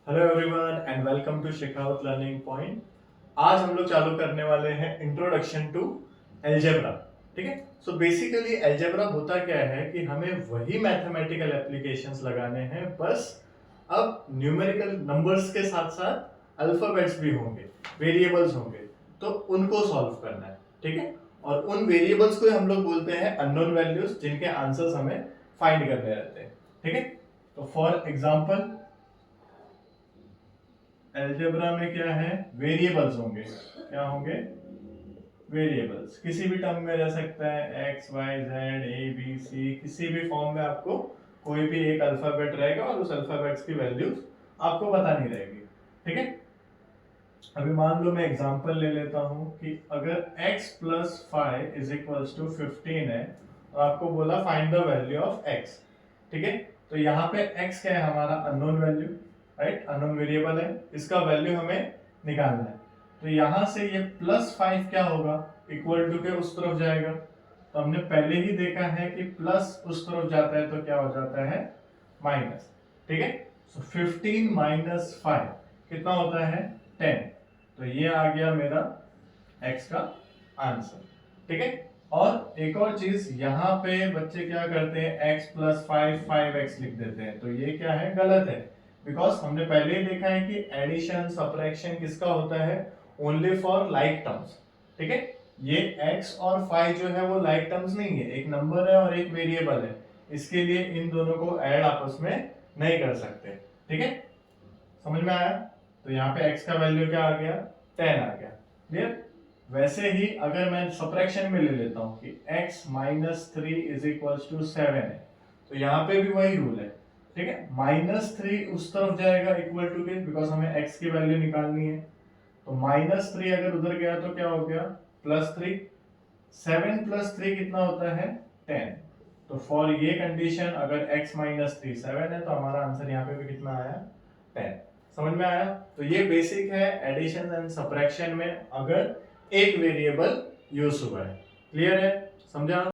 Hello everyone and welcome to Shekhawat learning point. आज हम लोग चालू करने वाले हैं इंट्रोडक्शन टू अलजेब्रा। ठीक है, सो बेसिकली अलजेब्रा होता क्या है कि हमें वही मैथमेटिकल एप्लीकेशंस लगाने हैं, बस अब न्यूमेरिकल नंबर्स के साथ साथ अल्फाबेट्स भी होंगे, वेरिएबल्स होंगे, तो उनको सॉल्व करना है। ठीक है, और उन वेरिएबल्स को हम लोग बोलते हैं अननोन वैल्यूज, जिनके आंसर्स हमें फाइंड करने रहते हैं। ठीक है, तो फॉर एग्जाम्पल अलजेब्रा में क्या है, वेरिएबल्स होंगे। क्या होंगे? वेरिएबल्स किसी भी टर्म में रह सकता है, X Y Z A B C, किसी भी फॉर्म में आपको कोई भी एक अल्फाबेट रहेगा और उस अल्फाबेट्स की वैल्यूज आपको बतानी रहेगी। ठीक है, अभी मान लो मैं एग्जांपल ले लेता हूं कि अगर x plus 5 is equals to 15 है और आपको बोला find the value of x। ठीक है, तो यहाँ पे x क्या है, हमारा unknown value, right, unknown variable है, इसका वैल्यू हमें निकालना है। तो यहाँ से ये प्लस 5 क्या होगा, इक्वल टू के उस तरफ जाएगा। तो हमने पहले ही देखा है कि प्लस उस तरफ जाता है तो क्या हो जाता है, माइनस। ठीक है, सो 15 माइनस 5 कितना होता है, 10। तो ये आ गया मेरा x का आंसर। ठीक है, और एक और चीज, यहाँ पे बच्चे क्या करते हैं, x प्लस 5 5x लिख देते हैं, तो ये क्या है, गलत है। बिकॉज हमने पहले ही देखा है कि एडिशन सब्ट्रैक्शन किसका होता है, ओनली फॉर लाइक टर्म्स। ठीक है, ये x और 5 जो है वो लाइक टर्म्स नहीं है, एक नंबर है और एक वेरिएबल है, इसके लिए इन दोनों को ऐड आपस में नहीं कर सकते। ठीक है, समझ में आया? तो यहाँ पे x का वैल्यू क्या आ गया, 10 आ गया। क्लियर? वैसे ही अगर मैं सब्ट्रैक्शन में ले लेता हूँ कि x minus 3 is equals to 7 है, तो यहाँ पे भी वही रूल है। ठीक है, माइनस 3 उस तरफ जाएगा इक्वल टू के, बिकॉज हमें x की वैल्यू निकालनी है। तो माइनस 3 अगर उधर गया तो क्या हो गया, प्लस 3। 7 प्लस 3 कितना होता है, 10। तो फॉर ये कंडीशन अगर x माइनस 3 7 है, तो हमारा आंसर यहाँ पे भी कितना आया, 10। समझ में आया? तो ये बेसिक है एडिशन एंड सब्ट्रैक्शन में अगर एक वेरिएबल यूज हुआ है। क्लियर है? समझा?